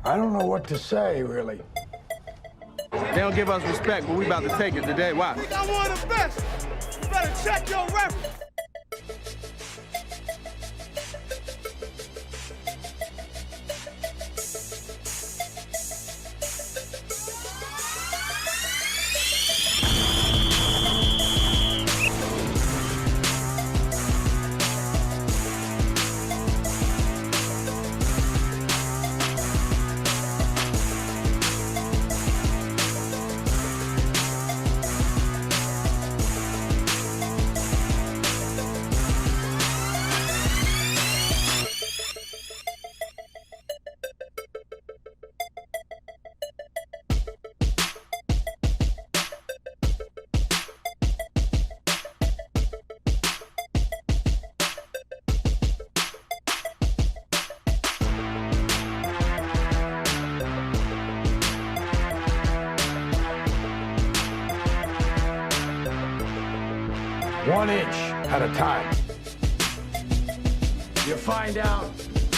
I don't know what to say, really. They don't give us respect, but we about to take it today. Why? We got one of the best. You better check your reference. One inch at a time. You find out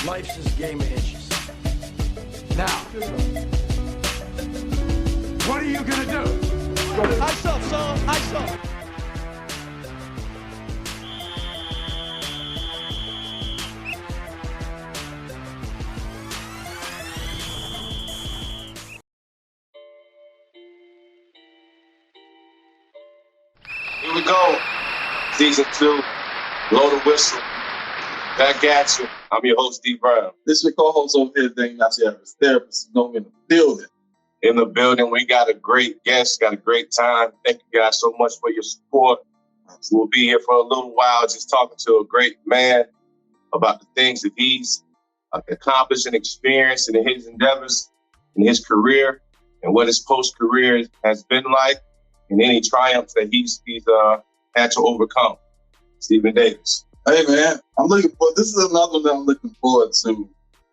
life's this game of inches. Now, what are you gonna do? Ice up, son. Ice up. Here we go. Season 2, blow the whistle. Back at you. I'm your host, D. Brown. This is your co-host over here, Dane. That's your therapist. You know, in the building. In the building, we got a great guest, got a great time. Thank you guys so much for your support. We'll be here for a little while just talking to a great man about the things that he's accomplished and experienced in his endeavors, in his career, and what his post-career has been like, and any triumphs that he's had to overcome. Stephen Davis. Hey, man, this is another one that I'm looking forward to.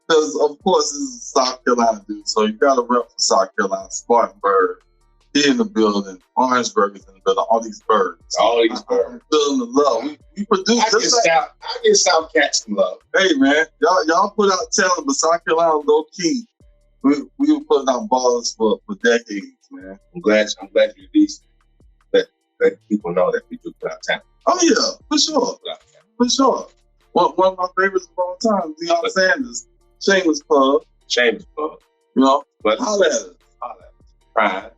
Because, of course, this is a South Carolina dude, so you got to rep for South Carolina. Spartanburg, he in the building. Orangeburg is in the building. All these birds. All these birds. Feeling the love. We produce I get South Cats some love. Hey, man, y'all put out talent, but South Carolina, low key, we were putting out ballers for decades, man. I'm glad you at least let people know that we do put out talent. Oh, yeah, for sure. For sure. One of my favorites of all time, Deion Sanders, Shameless Plug. Shameless Plug. You know, but holla at us. Prime.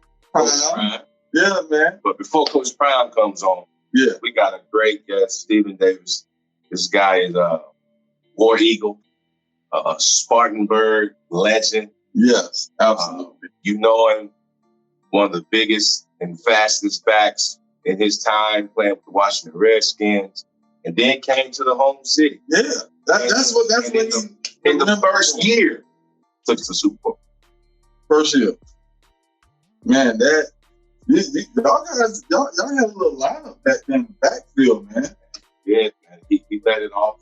Yeah, man. But before Coach Prime comes on, we got a great guest, Stephen Davis. This guy is a War Eagle, a Spartanburg legend. Yes, absolutely. You know him, one of the biggest and fastest backs in his time playing with the Washington Redskins, and then came to the home city. Yeah, that's when in the first year took to the Super Bowl. First year, man. Y'all had a little lineup back in the backfield, man. Yeah, man. He let it off.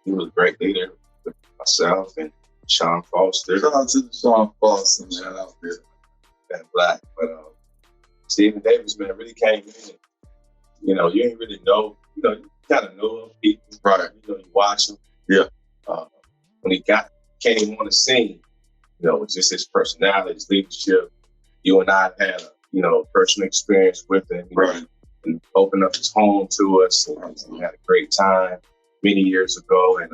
He was a great leader with myself and Sean Foster. Shout out to Sean Foster, man, out there. And Black, but Stephen Davis, man, really came in. You know, you ain't really know. You know, you kind of know people, right? You know, you watch him. Yeah. When he came on the scene, you know, it's just his personality, his leadership. You and I had a personal experience with him, right? And opened up his home to us, and we had a great time many years ago, and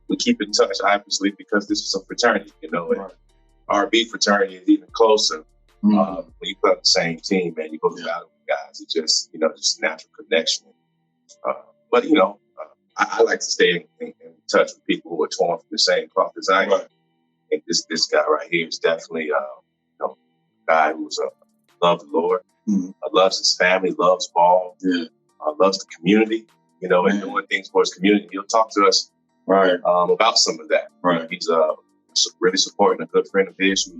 we keep in touch, obviously, because this is a fraternity, you know, and RB fraternity is even closer. When you play on the same team, man, you go through battle with guys. It's just, just natural connection. But, I like to stay in touch with people who are torn from the same cloth as I am. Right. And this guy right here is definitely a guy who's loves the Lord, loves his family, loves ball, loves the community, and doing things for his community. He'll talk to us about some of that. Right. He's really supporting a good friend of his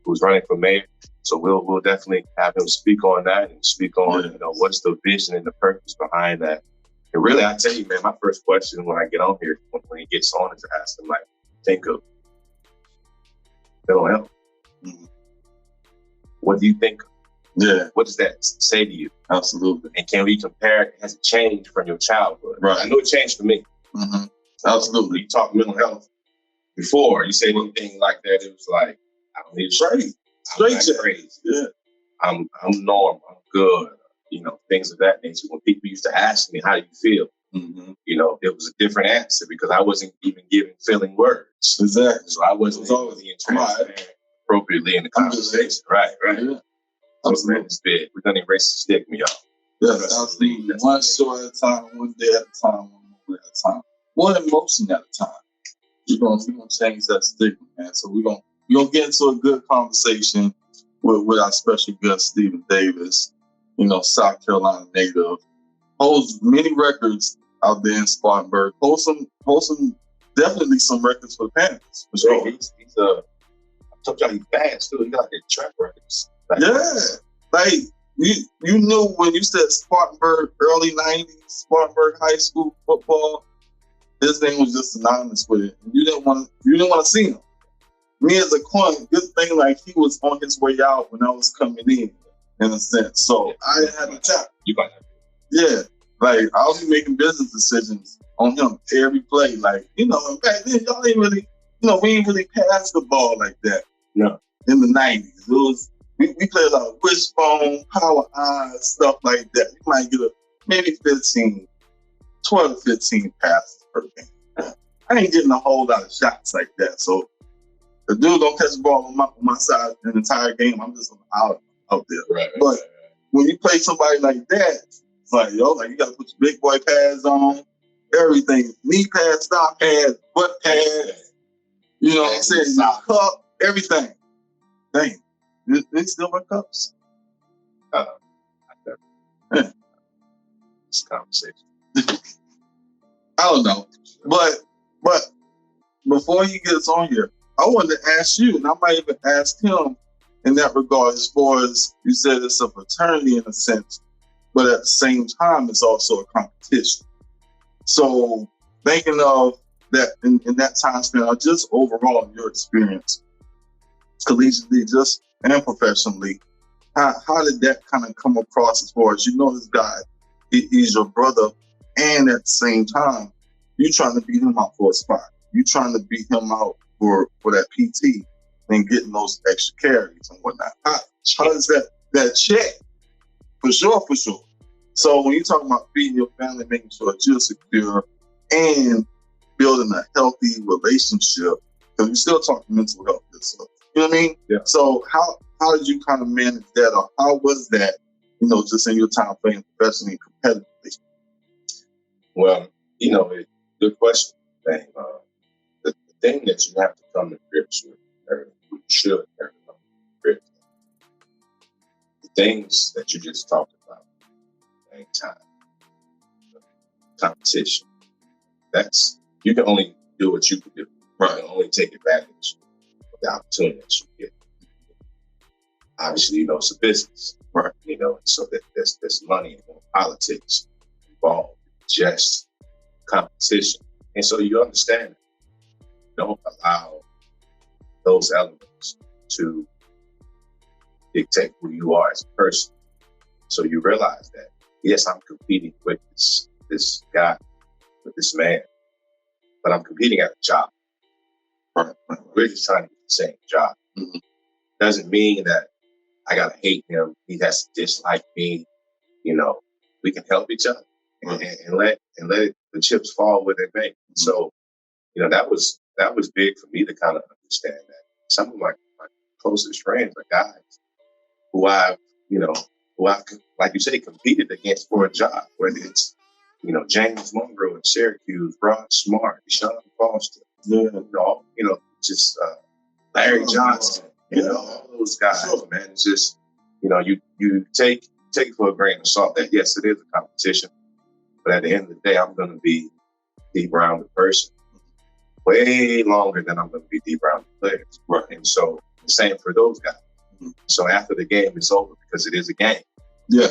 who's running for mayor. So we'll definitely have him speak on that and speak on, what's the vision and the purpose behind that. And really, I tell you, man, my first question when I get on here, when he gets on, is to ask him, think of mental health. What do you think? Yeah. What does that say to you? Absolutely. And can we compare it? Has it changed from your childhood? Right. I know it changed for me. Absolutely. You talk mental health. before you said anything like that, it was like, I don't need straight crazy. Yeah. I'm normal. I'm good. You know, things of that nature. When people used to ask me, how do you feel? Mm-hmm. You know, it was a different answer because I wasn't even giving filling words. Exactly. So I wasn't always being transparent appropriately in the conversation. Right. Yeah. So, man, it's big. We're going to erase the stigma, y'all. Yes, absolutely. One story at a time, one day at a time, one moment at a time, one emotion at a time. We're gonna change that stigma, man. So we're gonna get into a good conversation with our special guest, Stephen Davis. You know, South Carolina native, holds many records out there in Spartanburg. Holds some definitely some records for the Panthers. For sure. He's I told y'all he's fast too. He got that track records. Like you knew when you said Spartanburg, early '90s, Spartanburg high school football. His name was just synonymous with it. You didn't want to see him. Me as a coin, good thing like he was on his way out when I was coming in a sense. So I didn't have to tap. You got that. Yeah, like I was making business decisions on him every play. Like, you know, and back then y'all ain't really, you know, we ain't really passed the ball like that. No. In the '90s, it was we played a lot of wishbone, power eyes, stuff like that. You might get maybe 12 to 15 passes per game. I ain't getting a whole lot of shots like that. So the dude don't catch the ball on my side the entire game. I'm just out there. Right. But when you play somebody like that, it's like, yo, like you got to put your big boy pads on, everything. Knee pads, stop pads, butt pads. You know what I'm saying? Your cup, everything. Dang. They still wear cups? This conversation. I don't know. But before he gets on here, I wanted to ask you, and I might even ask him in that regard, as far as you said it's a fraternity in a sense, but at the same time, it's also a competition. So thinking of that in that time span, or just overall in your experience, collegiately, just and professionally, how did that kind of come across as far as, you know, this guy, he's your brother, and at the same time, you trying to beat him out for a spot. You trying to beat him out for that PT and getting those extra carries and whatnot. How does that check? For sure. So when you talk about feeding your family, making sure that you're secure and building a healthy relationship, because we still talking mental health and stuff. You know what I mean? Yeah. So how did you kind of manage that, or how was that, you know, just in your time playing professionally and competitively? Well, you know, good question, thing. The thing that you have to come to grips with, or you should come to grips with, the things that you just talked about, time, competition. You can only do what you can do. Right. You can only take advantage of the opportunity that you get. Obviously, you know, it's a business, right? You know, so that there's money and politics involved, just competition. And so you understand it. Don't allow those elements to dictate who you are as a person. So you realize that, yes, I'm competing with this guy, with this man, but I'm competing at a job. We're just trying to get the same job. Mm-hmm. Doesn't mean that I gotta hate him. He has to dislike me. You know, we can help each other and let the chips fall where they may. Mm-hmm. So, you know, that was big for me to kind of understand that. Some of my closest friends are guys who I've, like you say, competed against for a job, whether it's, you know, James Monroe in Syracuse, Rod Smart, Deshaun Foster, just Larry Johnson, all those guys, man. It's just, you know, you take it for a grain of salt that, yes, it is a competition, but at the end of the day, I'm going to be Dee Brown, the person, way longer than I'm going to be Dee Brown, the player. Right. And so the same for those guys. Mm-hmm. So after the game is over, because it is a game. Yeah.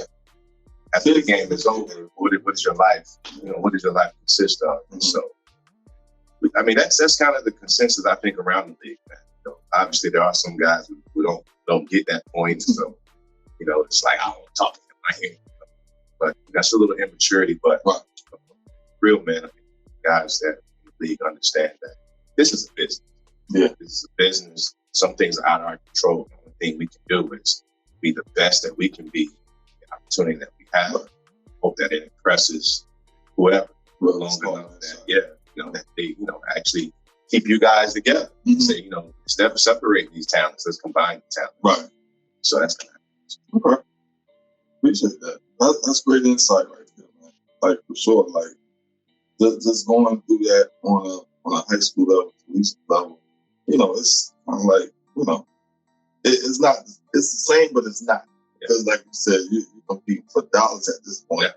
After the game is over, what is your life? What does your life consist of? And so, I mean, that's kind of the consensus, I think, around the league, man. Obviously, there are some guys who don't get that point. So, it's like, I don't talk to him. I hear him. But that's a little immaturity. But real men, guys that in the league understand that this is a business. Yeah. This is a business. Some things are out of our control. The only thing we can do is be the best that we can be. The opportunity that we have. Hope that it impresses whoever long enough that, that they, actually keep you guys together. Mm-hmm. Say, instead of separating these talents, let's combine the talents. Right. So that's going to happen. Okay. Appreciate that. That's great insight right there, man. Like, for sure. Like, just going through that on a high school level, collegiate level, it's kind of like, it's not, it's the same, but it's not. Because like you said, you're competing for dollars at this point,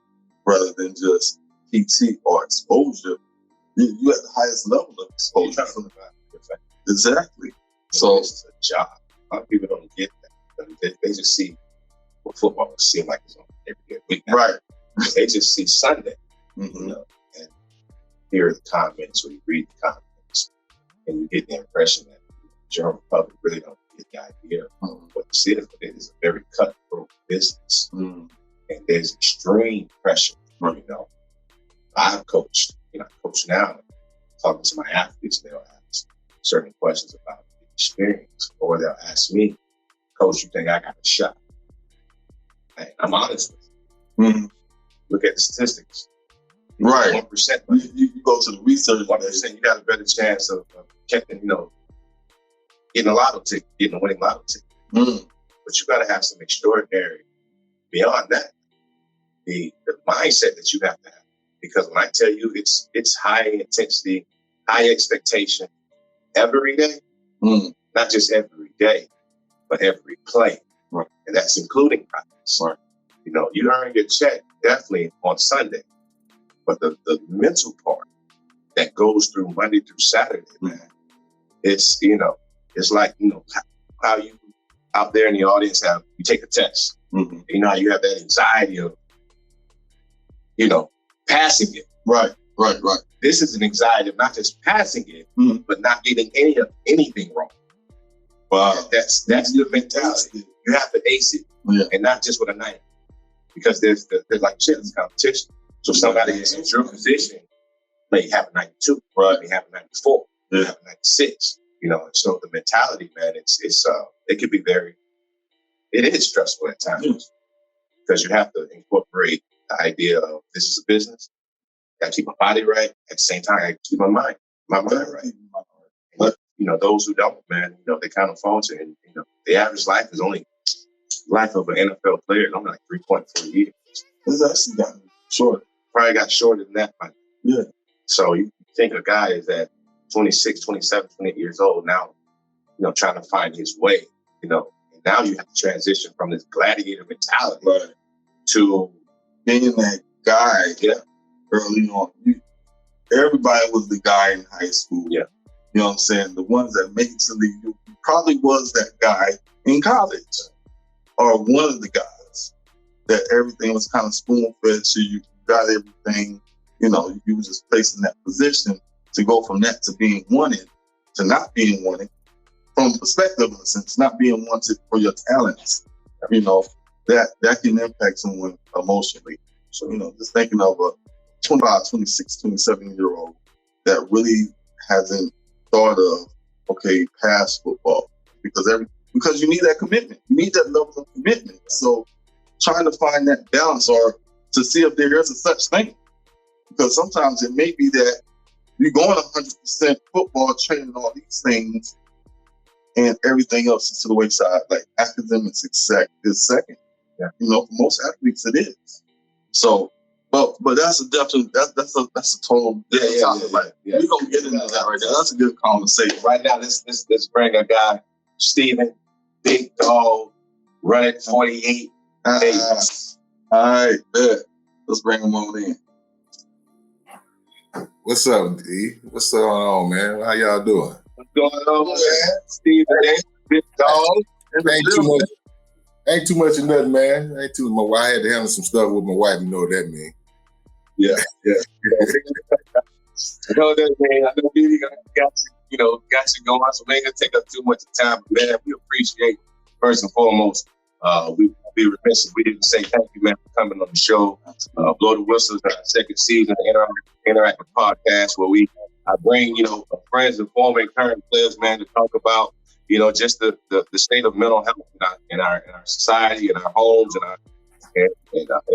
rather than just PT or exposure. You at the highest level of exposure. Exactly. So it's a job. A lot of people don't get that. They just see what football seems like it's on every week now. Right. They just see Sunday, mm-hmm. And hear the comments or you read the comments, and you get the impression that the general public really don't get the idea of what this is. But it is a very cutthroat business, and there's extreme pressure. I've coached. I coach now, talking to my athletes, they'll ask certain questions about the experience, or they'll ask me, Coach, you think I got a shot? And I'm honest with you. Mm-hmm. Look at the statistics. Right. 1%. You go to the research. 1%, you got a better chance of getting a lotto ticket, getting a winning lotto ticket. But you got to have some extraordinary, beyond that, the mindset that you have to have. Because when I tell you it's high intensity, high expectation every day, not just every day, but every play. Right. And that's including practice. Right. You earn your check definitely on Sunday, but the mental part that goes through Monday through Saturday, man, it's, it's like, how you out there in the audience you take a test. Mm-hmm. How you have that anxiety of, passing it. Right. This is an anxiety of not just passing it, but not getting anything wrong. Wow. That's the mentality. You have to ace it, and not just with a 90. Because there's like you said, there's competition. So somebody in your position may have a 92, may have a 94, may have a 96. So the mentality, man, it could be it is stressful at times because you have to incorporate the idea of this is a business. I got to keep my body right. At the same time, I got to keep my mind right. But, those who don't, man, they kind of falter. And, the average life is only life of an NFL player is only like 3.4 years. It's actually gotten short. Probably got shorter than that. Yeah. So you think a guy is at 26, 27, 28 years old now, trying to find his way, and now you have to transition from this gladiator mentality to being that guy early on. Everybody was the guy in high school. Yeah. You know what I'm saying? The ones that made it to the league, you probably was that guy in college or one of the guys that everything was kind of spoon-fed to you. You got everything, you was just placed in that position to go from that to being wanted to not being wanted from the perspective of a sense, not being wanted for your talents. That can impact someone emotionally. So, just thinking of a 25, 26, 27-year-old that really hasn't thought of, past football, because you need that commitment. You need that level of commitment. So trying to find that balance or to see if there is a such thing. Because sometimes it may be that you're going 100% football, training all these things, and everything else is to the wayside. Like academic success is second. Yeah. For most athletes it is. So, but that's a definite, that's a total topic. We're gonna get into that right now. That's a good conversation. Right now, let's bring a guy, Steven, big dog, running 48. All right, bet. Let's bring him on in. What's up, D? What's going on, man? How y'all doing? What's going on, man? Steven, big dog. Ain't too much of nothing, man. Ain't too much. I had to handle some stuff with my wife. You know what that means. Yeah. I know that, man. I know we got you going. So we ain't gonna take up too much time, but man, we appreciate first and foremost. We be remiss if we didn't say thank you, man, for coming on the show. Blow the Whistles, our second season of Interactive Podcast, where I bring, a friends and former and current players, man, to talk about, just the state of mental health in our society, in our homes, in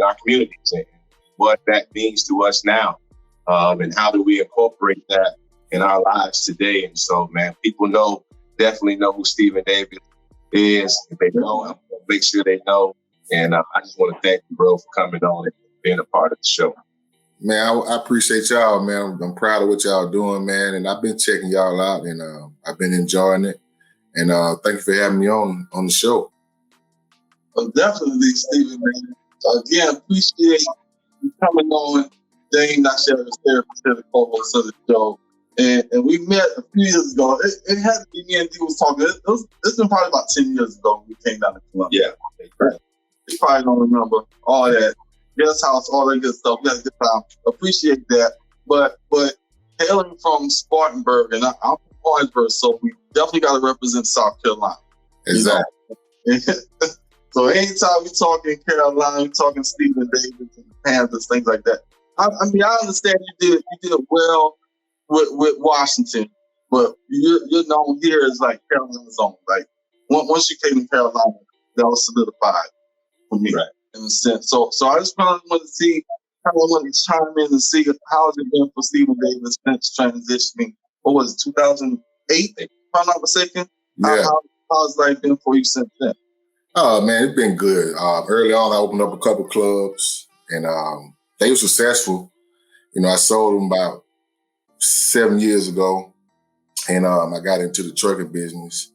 our communities, and what that means to us now, and how do we incorporate that in our lives today. And so, man, people definitely know who Stephen Davis is. If they know, I'm gonna make sure they know. And I just want to thank you, bro, for coming on and being a part of the show. Man, I appreciate y'all, man. I'm proud of what y'all doing, man. And I've been checking y'all out, and I've been enjoying it. And thank you for having me on the show. Well, definitely, Stephen, man. Again, appreciate you coming on. Dame, I share his therapist to the co-host of the show. And we met a few years ago. It had to be me and Dee was talking. It's been probably about 10 years ago when we came down to Columbia. Yeah. You probably don't remember all that. Guest house, all that good stuff. We had a good time. Appreciate that. But hailing from Spartanburg, and I'm from Orangeburg, so we definitely got to represent South Carolina. Exactly. So anytime we talking Carolina, we talking Stephen Davis and the Panthers, things like that. I mean, I understand you did well with Washington, but you're known here as like Carolina's own. Like once you came to Carolina, that was solidified for me, right, in a sense. So I just kind of want to chime in and see how has it been for Stephen Davis since transitioning. What was it, 2008, if I'm not mistaken? Yeah. How has life been for you since then? Oh, man, it's been good. Early on, I opened up a couple clubs, and they were successful. I sold them about 7 years ago, and I got into the trucking business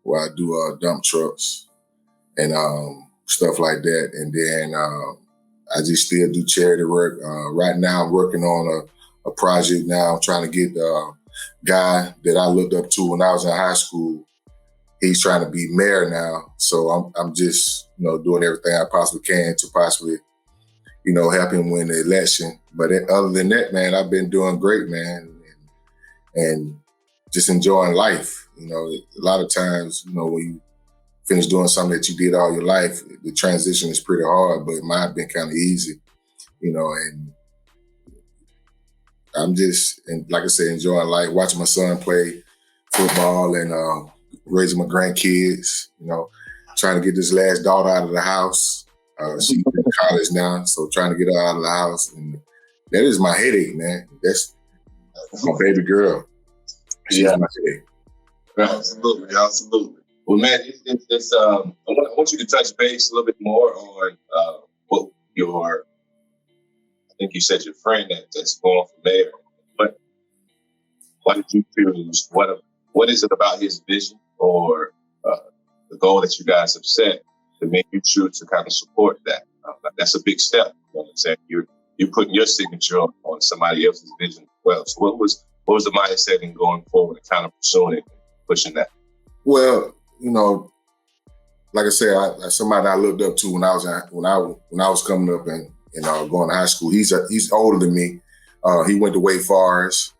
where I do dump trucks and stuff like that. And then I just still do charity work. Right now, I'm working on a project now. I'm trying to get a guy that I looked up to when I was in high school. He's trying to be mayor now, so I'm just doing everything I possibly can to possibly help him win the election. But other than that, man, I've been doing great, man, and just enjoying life. A lot of times, when you finish doing something that you did all your life, the transition is pretty hard, but mine's been kind of easy, and I'm just, and like I said, enjoying life, watching my son play football and raising my grandkids, trying to get this last daughter out of the house. She's in college now, so trying to get her out of the house. And that is my headache, man. That's my baby girl. She's my headache. Absolutely. Well, man, I want you to touch base a little bit more on what I think you said your friend that's going for mayor. But why did you choose? What is it about his vision or the goal that you guys have set that made you choose to kind of support that? That's a big step. You know what I'm saying? You're putting your signature on somebody else's vision as well. So what was the mindset in going forward and kind of pursuing it and pushing that? Well, like I said, somebody I looked up to when I was coming up and going to high school. He's older than me. He went to Wake Forest.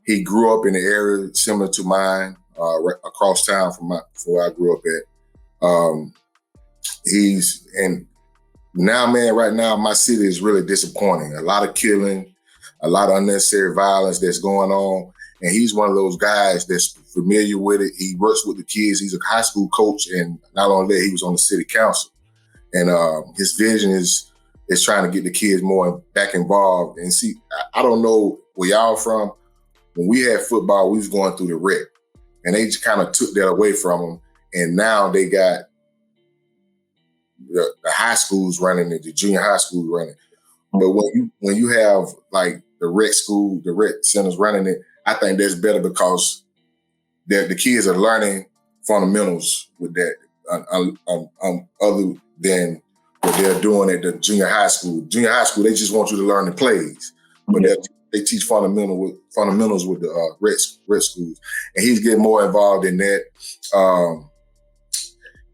He grew up in an area similar to mine, across town from where I grew up at. Right now, my city is really disappointing. A lot of killing, a lot of unnecessary violence that's going on. And he's one of those guys that's familiar with it. He works with the kids. He's a high school coach. And not only that, he was on the city council. And his vision is trying to get the kids more back involved. And see, I don't know where y'all from. When we had football, we was going through the rec. And they just kind of took that away from them. And now they got the high schools running it, the junior high schools running it. But when you have like the rec centers running it, I think that's better because the kids are learning fundamentals with that, other than what they're doing at the junior high school. Junior high school, they just want you to learn the plays, but they teach fundamentals with the rec schools, and he's getting more involved in that.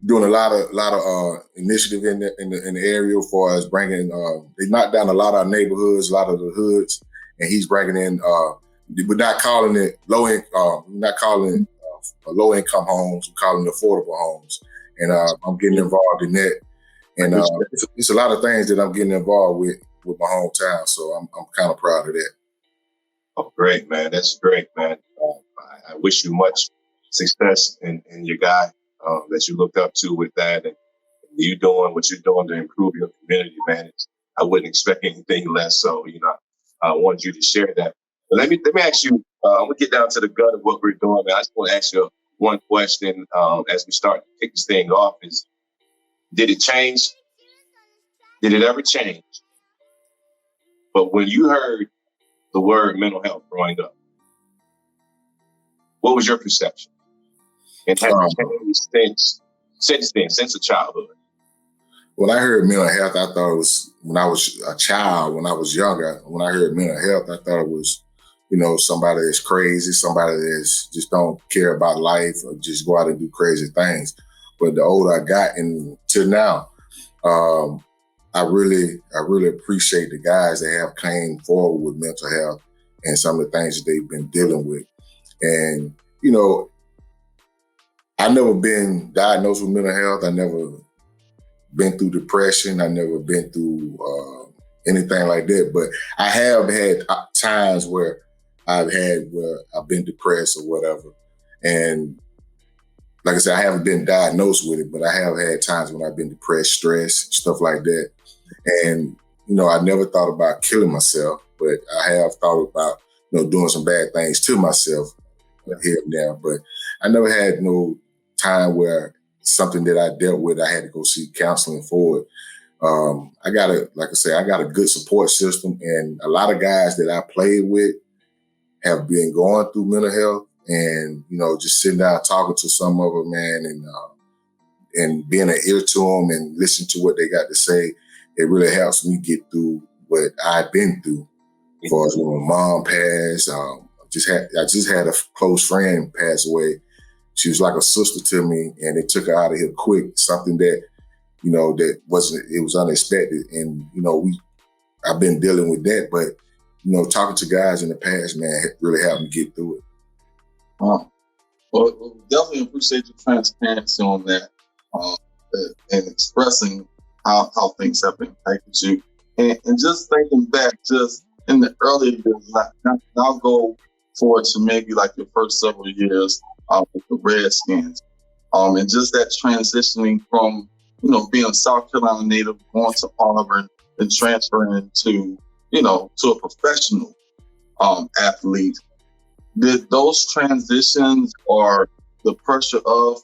Doing a lot of initiative in the area as far as bringing. They knocked down a lot of our neighborhoods, a lot of the hoods, and he's bringing in. We're not calling it low income. We're not calling it low income homes. We're calling it affordable homes, and I'm getting involved in that. And it's a lot of things that I'm getting involved with my hometown. So I'm kind of proud of that. Oh, great, man. That's great, man. wish you much success in your guy that you looked up to with that, and you doing what you're doing to improve your community, man. I wouldn't expect anything less. So, I wanted you to share that. But let me ask you, I'm gonna get down to the gut of what we're doing, man. I just want to ask you one question as we start to kick this thing off is, did it change? Did it ever change? But when you heard the word mental health growing up, what was your perception? And has it changed since a childhood? When I heard mental health, I thought it was when I was a child, when I was younger. When I heard mental health, I thought it was, somebody that's crazy, somebody that's just don't care about life or just go out and do crazy things. But the older I got until now, I really appreciate the guys that have came forward with mental health and some of the things that they've been dealing with. And, I never been diagnosed with mental health. I never been through depression. I never been through anything like that. But I have had times where I've been depressed or whatever. And like I said, I haven't been diagnosed with it, but I have had times when I've been depressed, stressed, stuff like that. And, I never thought about killing myself, but I have thought about, doing some bad things to myself here and there. But I never had no time where something that I dealt with, I had to go seek counseling for it. I got a good support system, and a lot of guys that I played with have been going through mental health, and, just sitting down talking to some of them, man, and being an ear to them and listening to what they got to say, it really helps me get through what I've been through. As far as when my mom passed, I just had a close friend pass away. She was like a sister to me, and they took her out of here quick. Something that, it was unexpected. And, I've been dealing with that, but, talking to guys in the past, man, really helped me get through it. Well, definitely appreciate your transparency on that and expressing how things have impacted you. And just thinking back, just in the early years, I'll go forward to maybe like your first several years with the Redskins. And just that transitioning from, being a South Carolina native, going to Auburn, and transferring to, to a professional athlete. Did those transitions or the pressure of,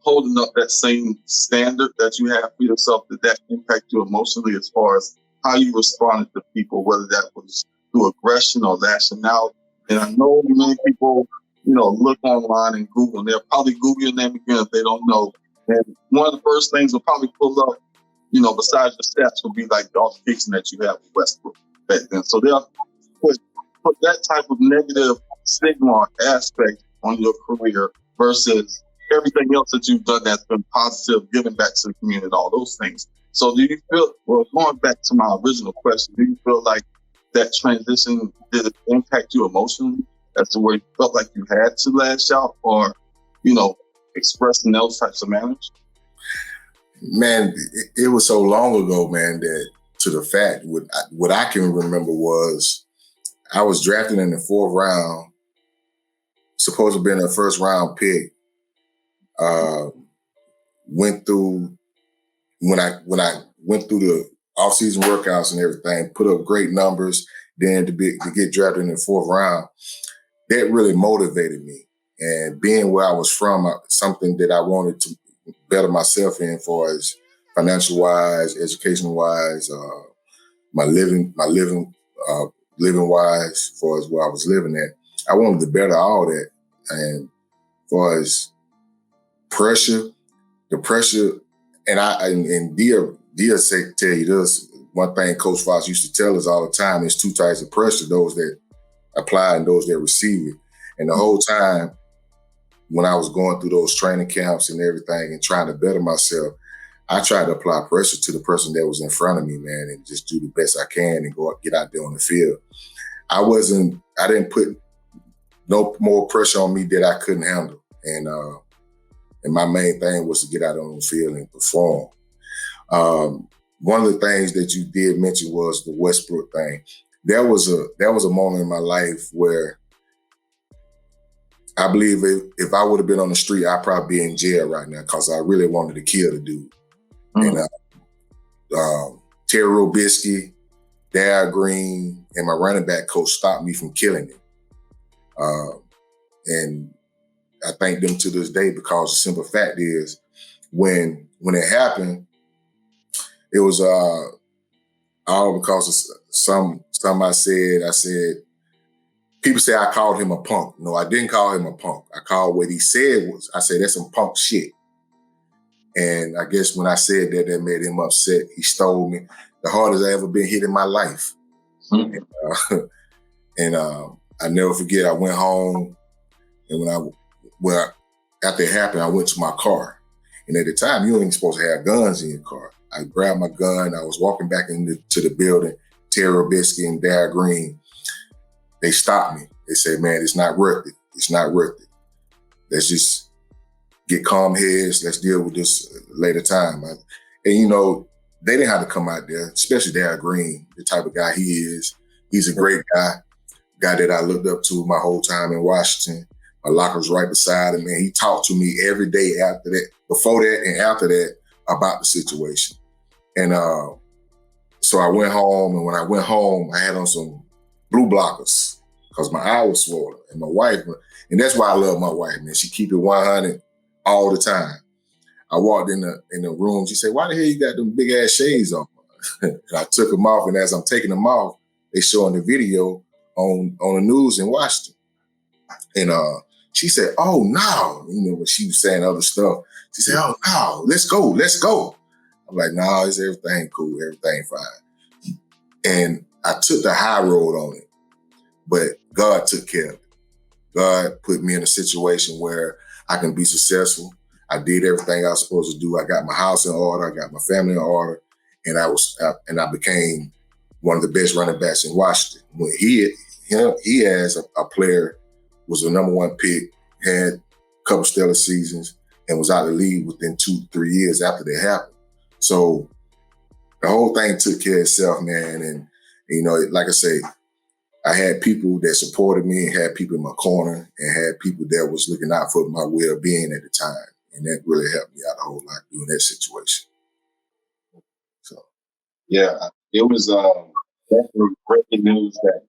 holding up that same standard that you have for yourself, did that impact you emotionally as far as how you responded to people, whether that was through aggression or lashing out? And I know many people, look online and Google, and they'll probably Google your name again if they don't know. And one of the first things will probably pull up, besides your stats, will be like the altercation that you have with Westbrook back then. So they'll put that type of negative stigma or aspect on your career versus everything else that you've done that's been positive, giving back to the community, all those things. So do you feel, well, going back to my original question, do you feel like that transition, did it impact you emotionally as to where you felt like you had to lash out or, express in those types of manners? Man, it was so long ago, man, that to the fact, what I can remember was I was drafted in the 4th round, supposed to be in the 1st round pick. When I went through the off-season workouts and everything, put up great numbers, then to get drafted in the 4th round, that really motivated me. And being where I was from, something that I wanted to better myself in, for as financial wise, educational wise, my living wise, for as where I was living at. I wanted to better all that. And for as the pressure, and Dia tell you this, one thing Coach Fox used to tell us all the time is 2 types of pressure, those that apply and those that receive it. And the whole time when I was going through those training camps and everything and trying to better myself, I tried to apply pressure to the person that was in front of me, man, and just do the best I can and get out there on the field. I didn't put no more pressure on me that I couldn't handle. And my main thing was to get out on the field and perform. One of the things that you did mention was the Westbrook thing. That was a moment in my life where I believe if I would have been on the street, I'd probably be in jail right now because I really wanted to kill the dude. And Terry Robisky, Dad Green, and my running back coach stopped me from killing him. And I thank them to this day because the simple fact is when it happened, it was all because of some I said, people say I called him a punk. No, I didn't call him a punk. I called what he said I said, that's some punk shit. And I guess when I said that made him upset. He stole me. The hardest I ever been hit in my life. Mm-hmm. And I never forget, I went home, and after it happened, I went to my car. And at the time, you ain't supposed to have guns in your car. I grabbed my gun. I was walking back to the building. Terry Robisky and Dad Green, they stopped me. They said, man, it's not worth it. It's not worth it. Let's just get calm heads. Let's deal with this later time. And they didn't have to come out there, especially Dad Green, the type of guy he is. He's a great guy that I looked up to my whole time in Washington. My locker's right beside him, man. He talked to me every day after that, before that and after that, about the situation. And so I went home, and when I went home, I had on some blue blockers because my eye was swollen. And my wife, and that's why I love my wife, man. She keep it 100 all the time. I walked in the room. She said, why the hell you got them big ass shades on? And I took them off, and as I'm taking them off, they showing the video on the news in Washington. And she said, oh, no. When she was saying other stuff, she said, oh, no, let's go. I'm like, no, it's everything cool, everything fine. And I took the high road on it, but God took care of it. God put me in a situation where I can be successful. I did everything I was supposed to do. I got my house in order. I got my family in order. And I became one of the best running backs in Washington. When he as a player was the number one pick, had a couple stellar seasons, and was out of the league within 2-3 years after that happened. So the whole thing took care of itself, man. And like I say, I had people that supported me, and had people in my corner, and had people that was looking out for my well-being at the time. And that really helped me out a whole lot during that situation. So, yeah, it was definitely breaking news that,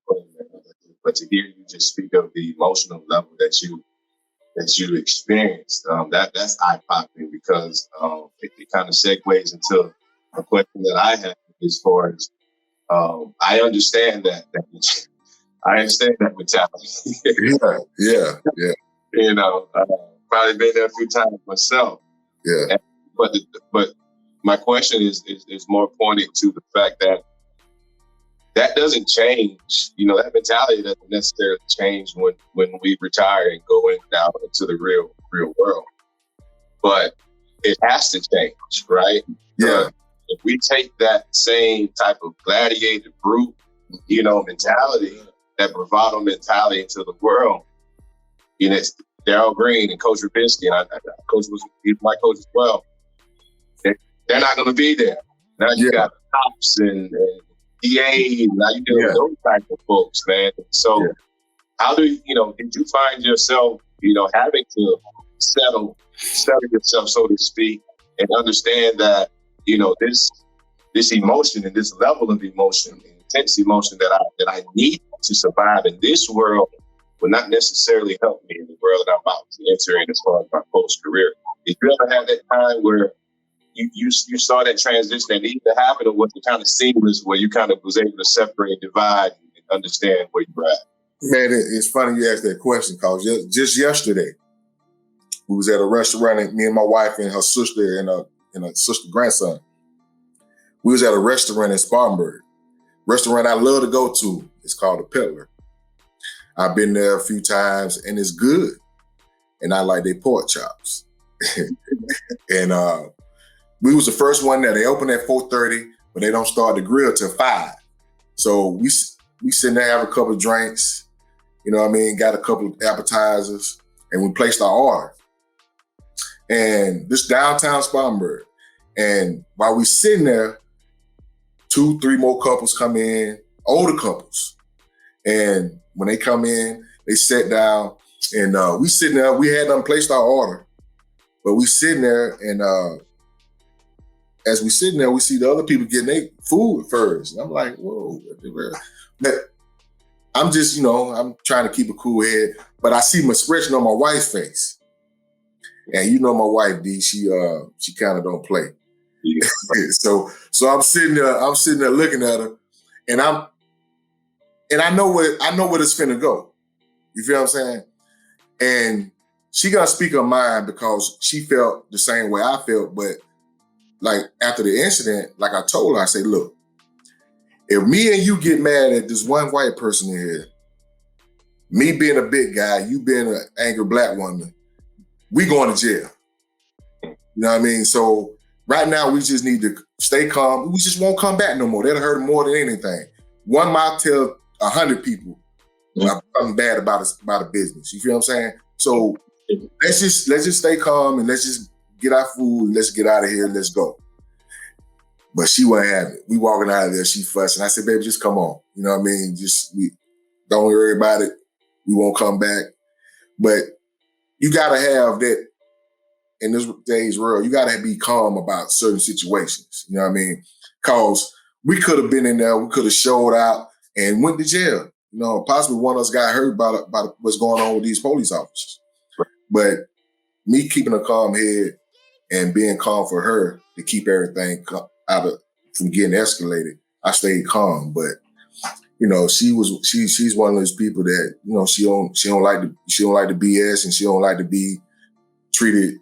but to hear you just speak of the emotional level that you experienced, that's eye-popping because it kind of segues into a question that I have as far as I understand that mentality. Yeah. Probably been there a few times myself. Yeah. But my question is more pointed to the fact that doesn't change. That mentality doesn't necessarily change when we retire and go out into the real world. But it has to change, right? Yeah. If we take that same type of gladiator brute, mentality, that bravado mentality into the world, it's Darryl Green and Coach Robisky, and he's my coach as well. They're not going to be there. Now you got cops and DA, now you dealing with those type of folks, man. So how did you find yourself, having to settle yourself, so to speak, and understand that, this emotion and this level of emotion, intense emotion that I need to survive in this world will not necessarily help me in the world that I'm about to enter in as far as my post-career. Did you ever have that time where you saw that transition that needed to happen, or was it kind of seamless where you kind of was able to separate, divide, and understand where you're at? Man, it's funny you asked that question because just yesterday, we was at a restaurant, and me and my wife and her sister and her sister grandson. We was at a restaurant in Spartanburg. Restaurant I love to go to. It's called The Peddler. I've been there a few times, and it's good. And I like their pork chops. And we was the first one there. They open at 4:30, but they don't start the grill till 5. So we sitting there, have a couple of drinks, got a couple of appetizers, and we placed our order. And this downtown Spartanburg. And while we sitting there, 2-3 more couples come in, older couples. And when they come in, they sat down, And we sitting there, we had done placed our order, but we sitting there, and as we sitting there, we see the other people getting their food first. And I'm like, whoa. But I'm just, I'm trying to keep a cool head, but I see my expression on my wife's face. And you know my wife, Dee, she kind of don't play. Yeah. so I'm sitting there looking at her, and I know where it's finna go. You feel what I'm saying? And she gonna speak her mind because she felt the same way I felt, but like after the incident, like I told her, I said, look, if me and you get mad at this one white person in here, me being a big guy, you being an angry black woman, we going to jail. You know what I mean? So right now we just need to stay calm. We just won't come back no more. That'll hurt more than anything. One mouth tell 100 people something bad about a business. You feel what I'm saying? So let's just stay calm and let's just get our food and let's get out of here and let's go. But she wasn't having it. We walking out of there, she fussing. I said, baby, just come on. You know what I mean? We don't worry about it. We won't come back. But you gotta have that in this day's world. You gotta be calm about certain situations. You know what I mean? Cause we could have been in there, we could have showed out and went to jail. Possibly one of us got hurt by what's going on with these police officers. But me keeping a calm head and being calm for her to keep everything from getting escalated, I stayed calm. But she's one of those people that she don't like the BS, and she don't like to be treated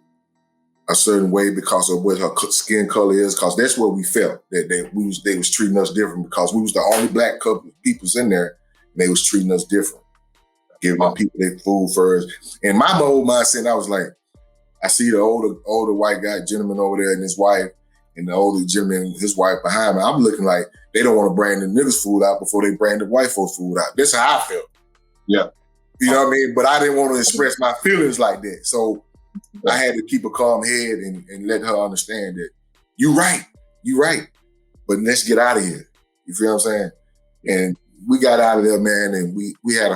a certain way because of what her skin color is. Because that's what we felt that they was treating us different because we was the only black couple peoples in there. And they was treating us different, giving people their food first. And my whole mindset, I was like, I see the older white gentleman over there and his wife, and the older gentleman and his wife behind me. I'm looking like they don't want to bring the niggas' food out before they bring the white folks' food out. That's how I felt. Yeah. You know what I mean? But I didn't want to express my feelings like that. So I had to keep a calm head and let her understand that you right. But let's get out of here. You feel what I'm saying? And we got out of there, man, and we had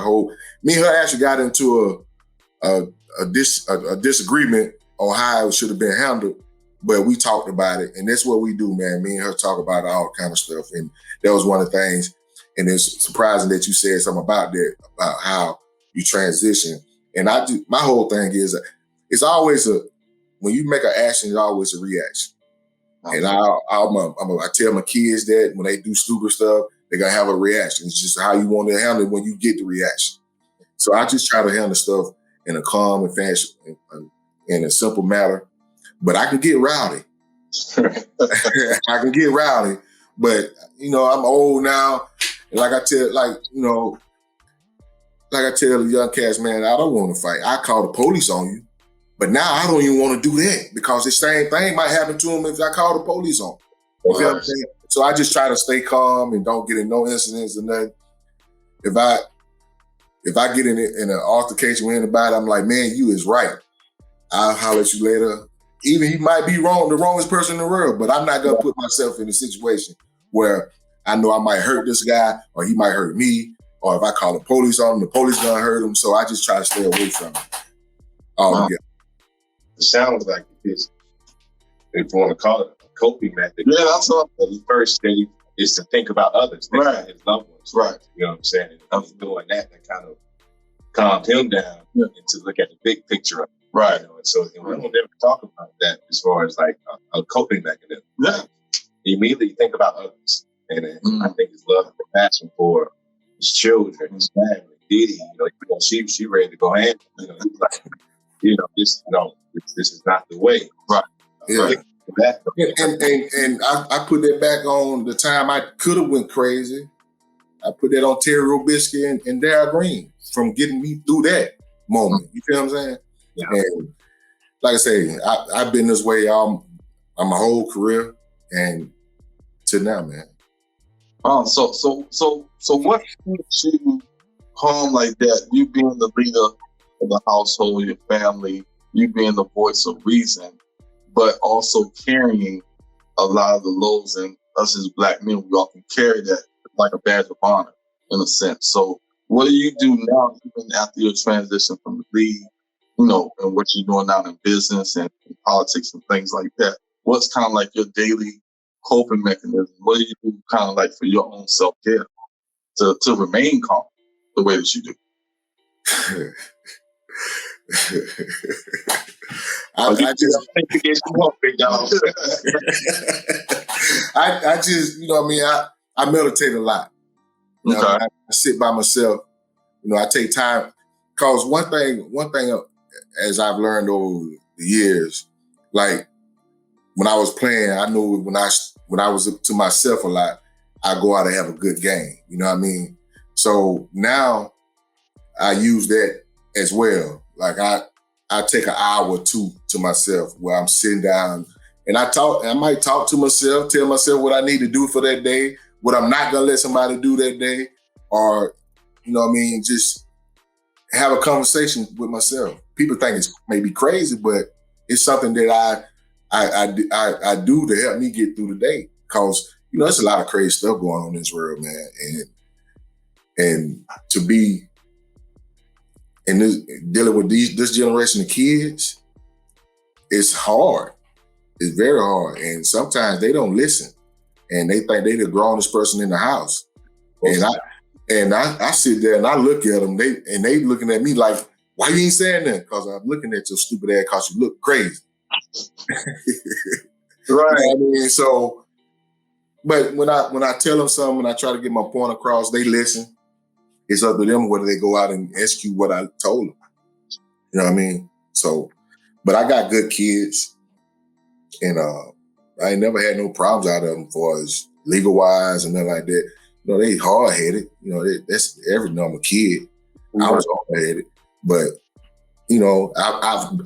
me and her actually got into a disagreement on how it should have been handled, but we talked about it, and that's what we do, man. Me and her talk about all kind of stuff, and that was one of the things, and it's surprising that you said something about that, about how you transition. And my whole thing is, it's always when you make an action, it's always a reaction. And I tell my kids that when they do stupid stuff, they're going to have a reaction. It's just how you want to handle it when you get the reaction. So I just try to handle stuff in a calm and fashion, in a simple manner. But I can get rowdy. I can get rowdy. But, I'm old now. And like I tell the young cats, man, I don't want to fight. I call the police on you. But now I don't even want to do that because the same thing might happen to them if I call the police on them. You feel what I'm saying? So I just try to stay calm and don't get in no incidents or nothing. If I get in an altercation with anybody, I'm like, man, you is right. I'll holler at you later. Even he might be wrong, the wrongest person in the world, but I'm not gonna put myself in a situation where I know I might hurt this guy or he might hurt me, or if I call the police on him, the police gonna hurt him. So I just try to stay away from it. Yeah. It sounds like it's, if you want to call it a coping method. Yeah, that's all. The first stage is to think about others, think about his loved ones. Right. You know what I'm saying? And he's doing that kind of calmed him down and to look at the big picture of it. Right. And so we don't ever talk about that as far as like a coping mechanism. Yeah. You immediately think about others. And I think his love and compassion for his children, his family, Dee, she ready to go hand. He's like, this is not the way. Right. Yeah. And I put that back on the time I could have went crazy. I put that on Terry Robisky and Darryl Green from getting me through that moment. You feel what I'm saying? Yeah. And like I say, I've been this way all my whole career and to now, man. So what keeps you calm like that? You being the leader of the household, your family, you being the voice of reason, but also carrying a lot of the loads, and us as black men, we often carry that like a badge of honor in a sense. So What do you do now, even after your transition from the league, and what you're doing now in business and politics and things like that? What's kind of like your daily coping mechanism? What do you do kind of like for your own self-care to remain calm the way that you do? I just, I meditate a lot. Okay. I sit by myself. I take time, because one thing as I've learned over the years, like when I was playing, I knew when I was up to myself a lot, I go out and have a good game. You know what I mean? So now I use that as well. Like I take an hour or two to myself where I'm sitting down and I might talk to myself, tell myself what I need to do for that day, what I'm not gonna let somebody do that day, or, just have a conversation with myself. People think it's maybe crazy, but it's something that I do to help me get through the day. Cause, there's a lot of crazy stuff going on in this world, man. And to be dealing with this generation of kids, it's hard. It's very hard. And sometimes they don't listen. And they think they the grownest person in the house. And I sit there and I look at them, they looking at me like, why you ain't saying that? Because I'm looking at your stupid ass because you look crazy. Right. So, but when I tell them something and I try to get my point across, they listen. It's up to them whether they go out and execute what I told them. You know what I mean? So, but I got good kids, and I ain't never had no problems out of them as far as legal wise and nothing like that. They hard headed. That's every normal kid. Mm-hmm. I was hard headed, but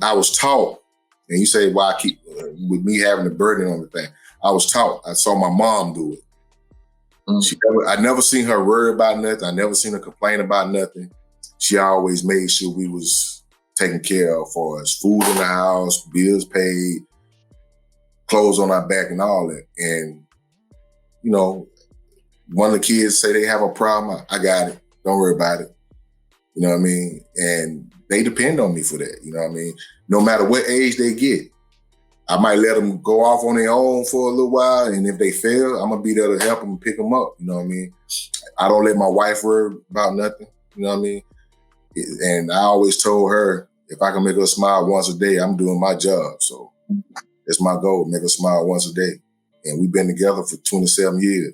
I was taught. And you say why I keep with me having the burden on the thing. I was taught. I saw my mom do it. I never seen her worry about nothing. I never seen her complain about nothing. She always made sure we was taken care of for us. Food in the house, bills paid, clothes on our back and all that. And, one of the kids say they have a problem, I got it. Don't worry about it. You know what I mean? And they depend on me for that. You know what I mean? No matter what age they get. I might let them go off on their own for a little while, and if they fail, I'm gonna be there to help them and pick them up. You know what I mean? I don't let my wife worry about nothing. You know what I mean? And I always told her, if I can make her smile once a day, I'm doing my job. So that's my goal: make her smile once a day. And we've been together for 27 years.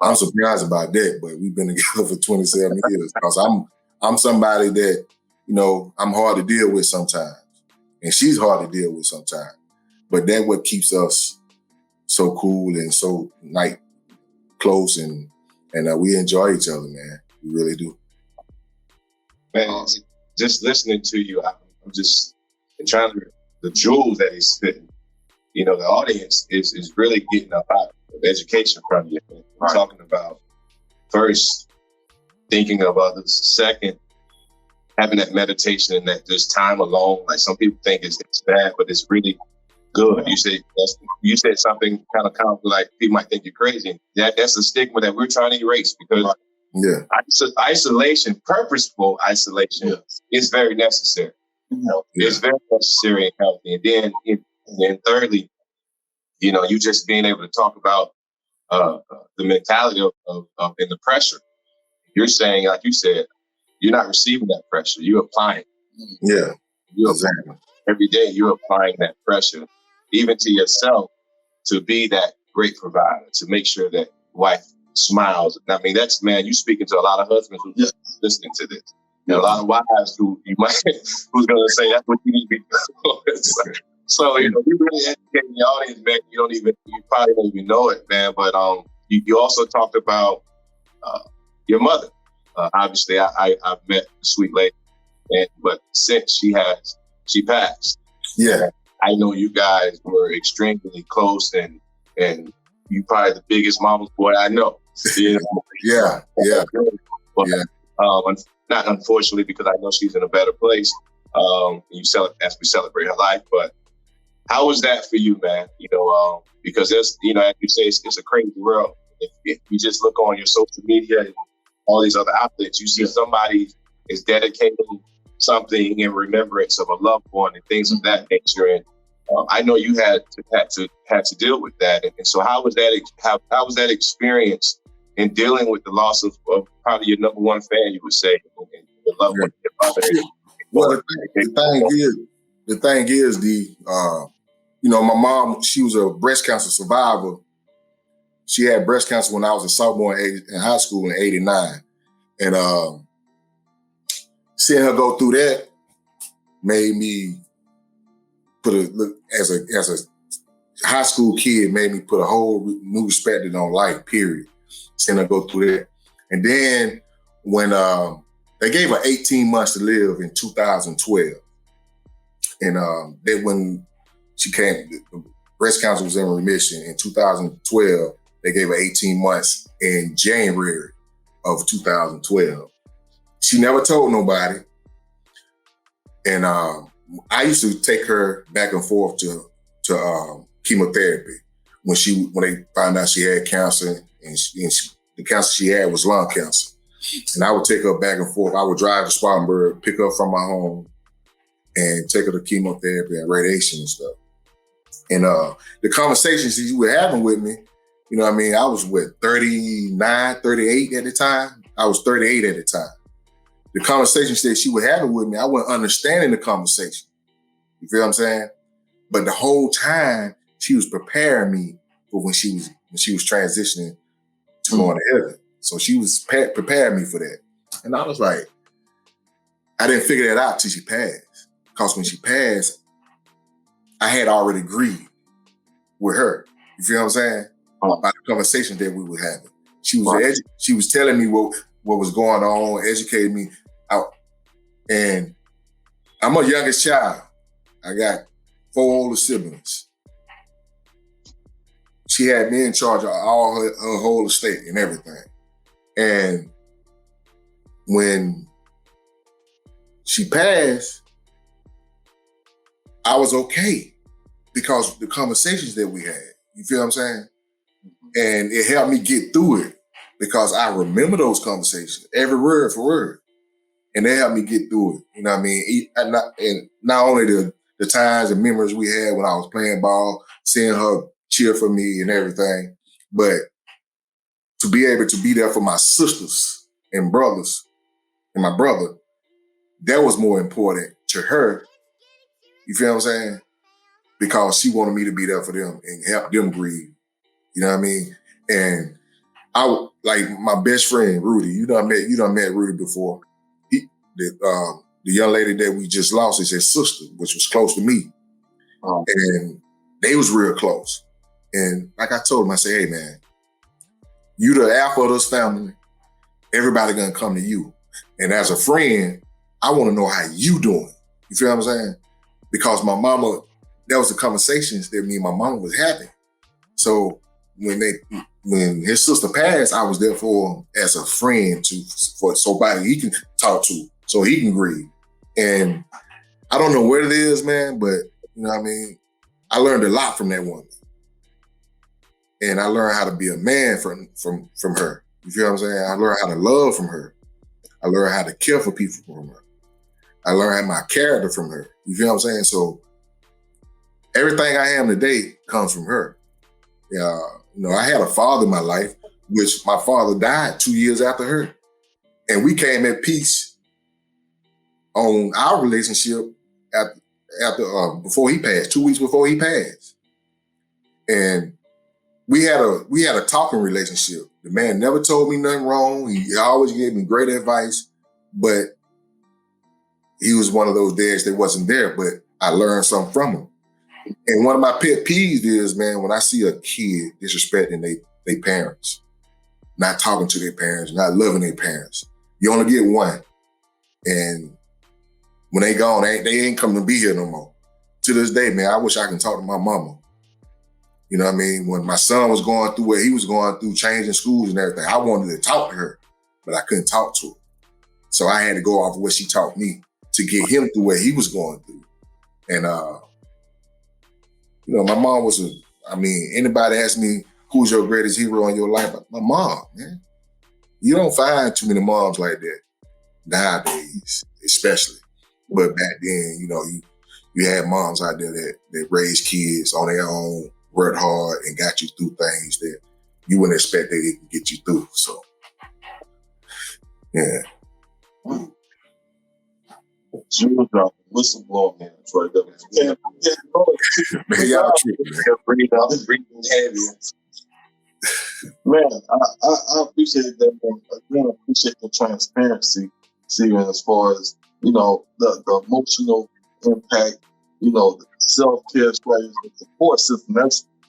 I'm surprised about that, but we've been together for 27 years because I'm somebody that I'm hard to deal with sometimes, and she's hard to deal with sometimes. But that's what keeps us so cool and so close, and we enjoy each other, man. We really do. Man, just listening to you, I'm just trying to the jewels that he's spitting. The audience is really getting a lot of education from you. We're talking about first thinking of others, second having that meditation and that just time alone. Like some people think it's bad, but it's really good. You said something kind of like people might think you're crazy. That's a stigma that we're trying to erase because isolation, purposeful isolation, is very necessary. It's very necessary and healthy. And then thirdly, you just being able to talk about the mentality of and the pressure. You're saying, like you said, you're not receiving that pressure. You're applying. Yeah, exactly. Every day you're applying that pressure, even to yourself, to be that great provider, to make sure that wife smiles. I mean, you speaking to a lot of husbands who's listening to this. And a lot of wives who's going to say that's what you need to be doing. So, you really educating the audience, man. You probably don't even know it, man. But you also talked about your mother. Obviously, I've met the sweet lady, but since she passed. Yeah. I know you guys were extremely close, and you probably the biggest mama's boy I know. Yeah. But, not unfortunately, because I know she's in a better place. As we celebrate her life, but how was that for you, man? Because there's, as you say, it's a crazy world. If you just look on your social media, all these other outlets. You see somebody is dedicating something in remembrance of a loved one and things of that nature. And I know you had to deal with that. And so how was that experience in dealing with the loss of probably your number one fan, you would say, and the loved one, your mother? Well, the thing is, my mom, she was a breast cancer survivor. She had breast cancer when I was a sophomore in high school in '89. And seeing her go through that made me as a high school kid, made me put a whole new perspective on life, period. Seeing her go through that. And then when they gave her 18 months to live in 2012. And then when she came, the breast cancer was in remission in 2012. They gave her 18 months in January of 2012. She never told nobody. And I used to take her back and forth to chemotherapy when they found out she had cancer, and the cancer she had was lung cancer. And I would take her back and forth. I would drive to Spartanburg, pick her up from my home, and take her to chemotherapy and radiation and stuff. And the conversations that you were having with me, you know what I mean? I was 39, 38 at the time. I was 38 at the time. The conversations that she was having with me, I wasn't understanding the conversation. You feel what I'm saying? But the whole time she was preparing me for when she was transitioning to going to heaven. So she was preparing me for that. And I was like, I didn't figure that out till she passed. Because when she passed, I had already agreed with her. You feel what I'm saying? About the conversations that we were having. She was telling me what was going on, educating me out. And I'm a youngest child. I got 4 older siblings. She had me in charge of all her whole estate and everything. And when she passed, I was okay because of the conversations that we had. You feel what I'm saying? And it helped me get through it because I remember those conversations, every word for word. And they helped me get through it. You know what I mean? And not only the times and memories we had when I was playing ball, seeing her cheer for me and everything, but to be able to be there for my sisters and brothers and my brother, that was more important to her. You feel what I'm saying? Because she wanted me to be there for them and help them grieve. You know what I mean? And I like my best friend, Rudy. You done met Rudy before. The young lady that we just lost is his sister, which was close to me. And they was real close. And like I told him, I said, hey man, you the alpha of this family. Everybody gonna come to you. And as a friend, I want to know how you doing. You feel what I'm saying? Because my mama, that was the conversations that me and my mama was having. So when his sister passed, I was there for him as a friend for somebody he can talk to, so he can grieve. And I don't know what it is, man, but you know what I mean? I learned a lot from that woman. And I learned how to be a man from her. You feel what I'm saying? I learned how to love from her. I learned how to care for people from her. I learned my character from her. You feel what I'm saying? So everything I am today comes from her. I had a father in my life, which my father died 2 years after her. And we came at peace on our relationship before he passed, 2 weeks before he passed. And we had a talking relationship. The man never told me nothing wrong. He always gave me great advice, but he was one of those dads that wasn't there, but I learned something from him. And one of my pet peeves is, man, when I see a kid disrespecting their parents, not talking to their parents, not loving their parents. You only get one. And when they gone, they ain't come to be here no more. To this day, man, I wish I can talk to my mama. You know what I mean? When my son was going through what he was going through, changing schools and everything, I wanted to talk to her, but I couldn't talk to her. So I had to go off of what she taught me to get him through what he was going through. And, my mom anybody asked me, who's your greatest hero in your life? My mom, man. You don't find too many moms like that nowadays, especially. But back then, you know, you had moms out there that raised kids on their own, worked hard, and got you through things that you wouldn't expect they could get you through. So, yeah. Jewel drop, whistleblower man, right there. Man, y'all tripping, Breathing heavy. Man, I appreciate that. Man. Again, I appreciate the transparency, Steven, as far as, you know, the emotional impact, you know, the self-care strategies, the support system.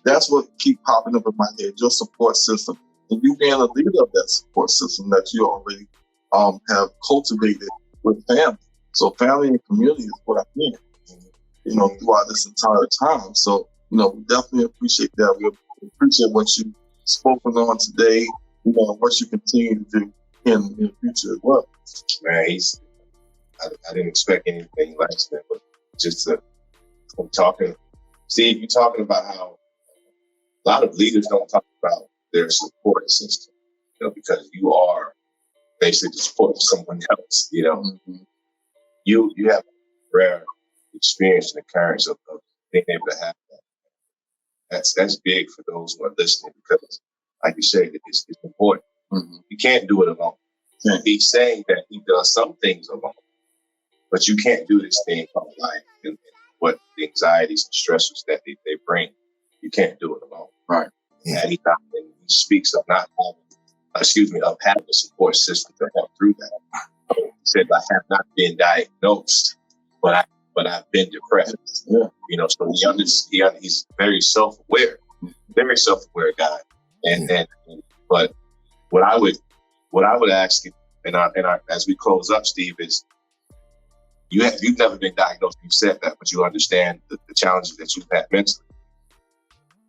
That's what keep popping up in my head, your support system. And you being a leader of that support system that you already have cultivated with family. So family and community is what I mean, you know, throughout this entire time. So, you know, we definitely appreciate that. We appreciate what you've spoken on today, you know, what you continue to do in the future as well. Man, I didn't expect anything less than, but just I'm talking, Steve, you're talking about how a lot of leaders don't talk about their support system, you know, because you are basically supporting someone else, you know. Mm-hmm. You have a rare experience and occurrence of being able to have that. That's big for those who are listening because, like you said, it's important. Mm-hmm. You can't do it alone. Yeah. He's saying that he does some things alone, but you can't do this thing called life and what the anxieties and stressors that they bring. You can't do it alone. Right. And he speaks of of having a support system to help through that. He said, I have not been diagnosed, but I've been depressed. Yeah. You know, so he's very self-aware guy. But what I would ask you, and as we close up, Steve, is you've never been diagnosed. You've said that, but you understand the challenges that you've had mentally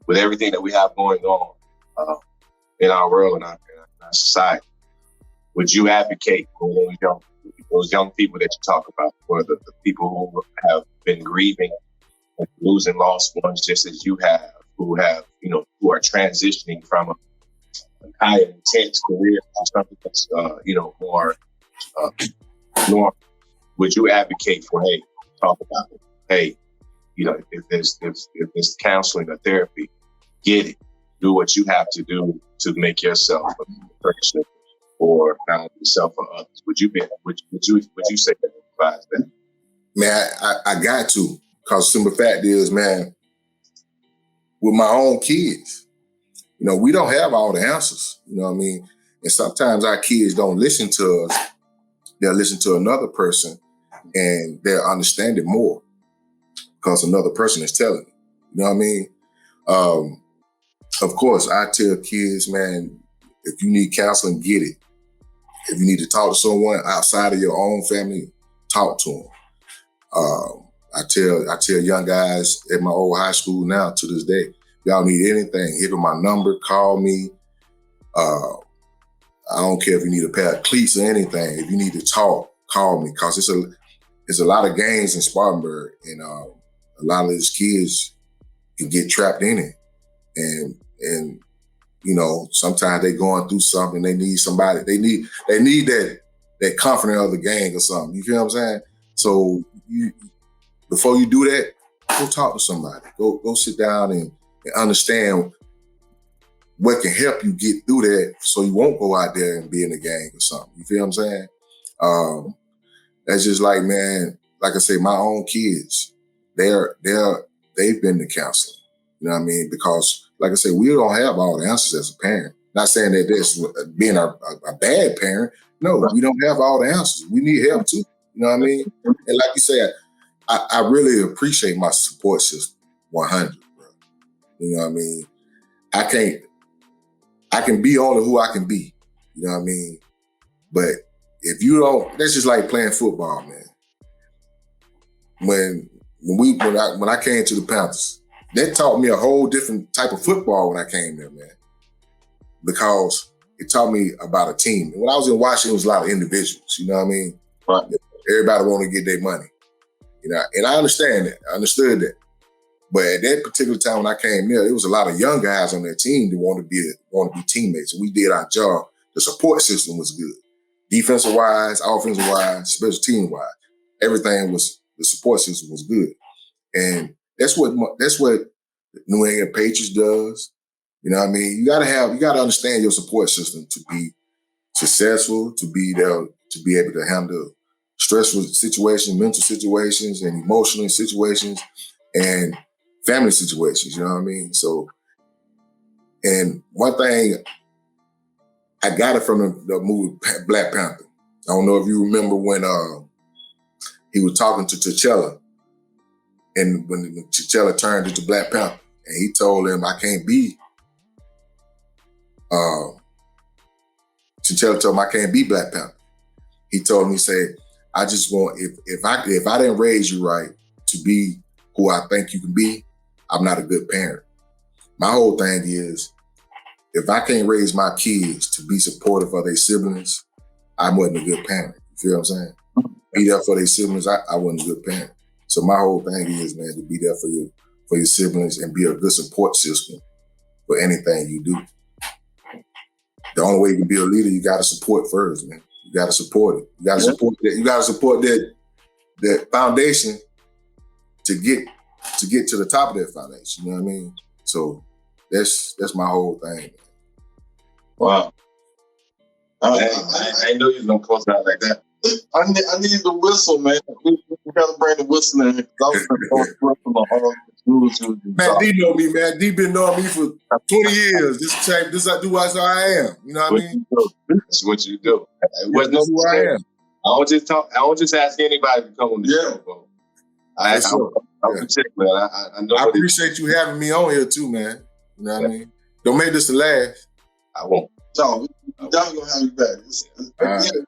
with everything that we have going on in our world and our society. Would you advocate for those young people that you talk about, for the people who have been grieving and losing lost ones, just as you have, who are transitioning from a high intense career to something that's more normal? Would you advocate for, hey, talk about it? Hey, you know, if there's counseling or therapy, get it. Do what you have to do to make yourself a person, or not only yourself or others. Would you say that, advise that? Man, I got to, because the simple fact is, man, with my own kids, you know, we don't have all the answers. You know what I mean? And sometimes our kids don't listen to us. They'll listen to another person and they'll understand it more because another person is telling them. You know what I mean? Of course, I tell kids, man, if you need counseling, get it. If you need to talk to someone outside of your own family, talk to them. I tell young guys at my old high school now to this day, y'all need anything, hit my number, call me. I don't care if you need a pair of cleats or anything. If you need to talk, call me, because it's a lot of gangs in Spartanburg, and a lot of these kids can get trapped in it. And you know, sometimes they going through something. They need somebody. They need that confidence of the gang or something. You feel what I'm saying? So before you do that, go talk to somebody. Go sit down and understand what can help you get through that, so you won't go out there and be in a gang or something. You feel what I'm saying? That's just like, man, like I say, my own kids, they've been to counseling. You know what I mean? Because, like I said, we don't have all the answers as a parent. Not saying that that's being a bad parent. No, we don't have all the answers. We need help too. You know what I mean? And like you said, I really appreciate my support system 100, bro. You know what I mean? I can be only who I can be. You know what I mean? But if you don't, that's just like playing football, man. When I came to the Panthers, that taught me a whole different type of football when I came there, man. Because it taught me about a team. And when I was in Washington, it was a lot of individuals, you know what I mean? Right. Everybody want to get their money. You know, and I understand that. I understood that. But at that particular time when I came there, there was a lot of young guys on that team that want to be teammates. And we did our job the support system was good. Defensive wise, offensive wise, special team wise, everything was, the support system was good. And that's what New England Patriots does. You know what I mean? You gotta understand your support system to be successful, to be there, to be able to handle stressful situations, mental situations, and emotional situations, and family situations. You know what I mean? So, and one thing, I got it from the movie Black Panther. I don't know if you remember when he was talking to T'Challa, and when T'Challa turned into Black Panther, and he told him, "I can't be." T'Challa told him, "I can't be Black Panther." He told me, he said, "I just want, if I didn't raise you right to be who I think you can be, I'm not a good parent." My whole thing is, if I can't raise my kids to be supportive of their siblings, I wasn't a good parent. You feel what I'm saying? Be there for their siblings, I wasn't a good parent. So my whole thing is, man, to be there for your siblings and be a good support system for anything you do. The only way you can be a leader, you got to support first, man. You got to support it. You got to support that. You got to support that foundation to get to the top of that foundation. You know what I mean? So that's my whole thing, man. Wow. I know you was gonna close out like that. I need the whistle, man. We gotta bring the whistle in. Man, D know me, man. D been knowing me for 20 years. This I do what I am. You know what I mean? That's what you do. That's who I am. I don't just ask anybody to come on the show, bro. I'm particular. I know. I appreciate you having me on here too, man. You know what I mean? Don't make this the last. I won't. So we're definitely gonna have you back.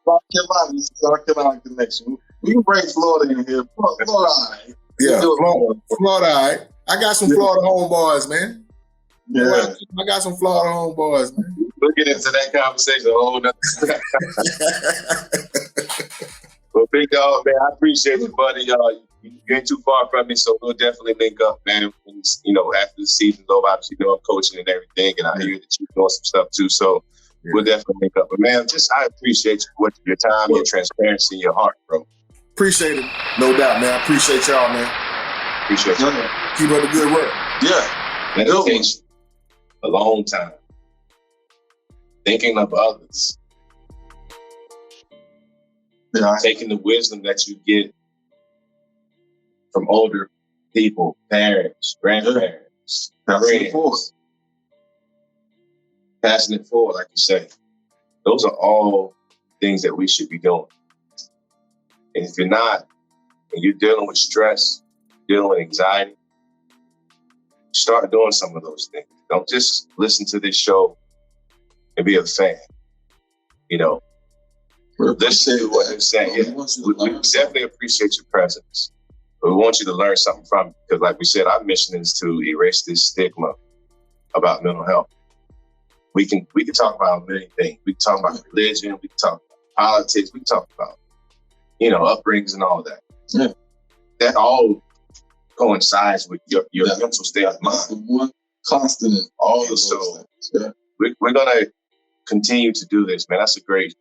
South Carolina connection. We can bring Florida in here. Florida, all right. Yeah, Florida, all right. I got some Florida homeboys, man. Yeah, I got some Florida homeboys, man. We'll get into that conversation a whole nother time. Well, big dog, man, I appreciate you, buddy. You ain't too far from me, so we'll definitely link up, man. When, after the season's over, obviously, I'm coaching and everything, and I hear that you're doing some stuff too. So we'll definitely link up. But man, I appreciate you, your time, your transparency, your heart, bro. Appreciate it, no doubt, man. I appreciate y'all, man. Appreciate you. Keep up the good work. Yeah, meditation, a long time, thinking of others. Yeah, taking the wisdom that you get from older people, parents, grandparents, friends, passing it forward, like you say. Those are all things that we should be doing. And if you're not, and you're dealing with stress, dealing with anxiety, start doing some of those things. Don't just listen to this show and be a fan. Listen to what they're saying. Yeah. We definitely appreciate your presence. But we want you to learn something from it. Because like we said, our mission is to erase this stigma about mental health. We can talk about many things. We can talk about religion. We can talk about politics. We can talk about, upbringings and all that. Yeah. That all coincides with your mental state of mind. The one constant in all of those things. Yeah. We're gonna continue to do this, man. That's a great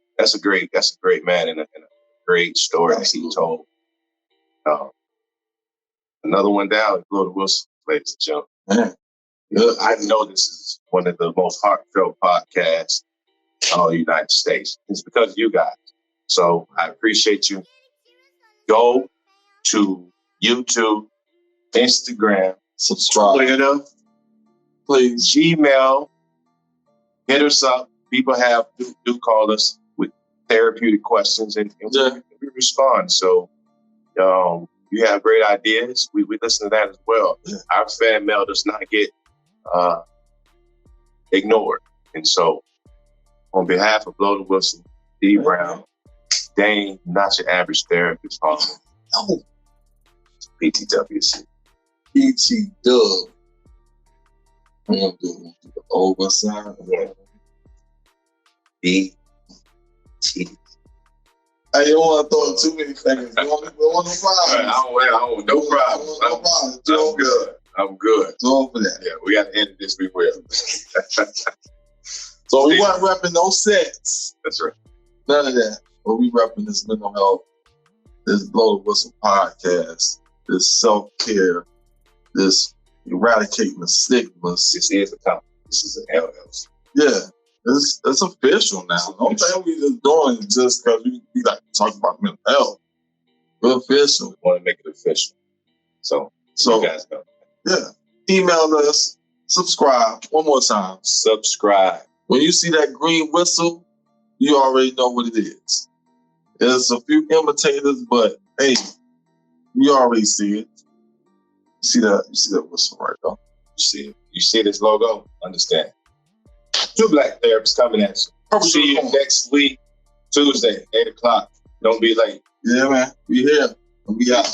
man and a great story that he told. Another one down, Florida Wilson, ladies and gentlemen. I know this is one of the most heartfelt podcasts in all the United States. It's because of you guys. So I appreciate you. Go to YouTube, Instagram, subscribe, Twitter, please, Gmail. Hit us up. People do call us with therapeutic questions and we respond. So you have great ideas. We listen to that as well. Yeah. Our fan mail does not get ignored. And so on behalf of Loda Wilson, D. Brown, Dane, not your average therapist, no. PTWC. PTW. I'm going to do the overside. Yeah. BT. Hey, you don't want to throw too many things. You want no problem. No problem. I'm good. Throw for that. Yeah, we got to end this. We will. So we weren't repping no sets. That's right. None of that. But we repping this mental health, this Blow the Whistle podcast, this self-care, this eradicating the stigmas. This is a company. This is an LLC. Yeah. It's official now. Don't think we just doing it just because we like to talk about mental health. We're official. We want to make it official. So you guys know. Yeah. Email us. Subscribe. One more time. Subscribe. When you see that green whistle, you already know what it is. There's a few imitators, but hey, you already see it. You see that whistle right there. You see this logo? Understand. Two Black Therapists coming at you. See you next week, Tuesday, 8 o'clock. Don't be late. Yeah, man. We here. And we out.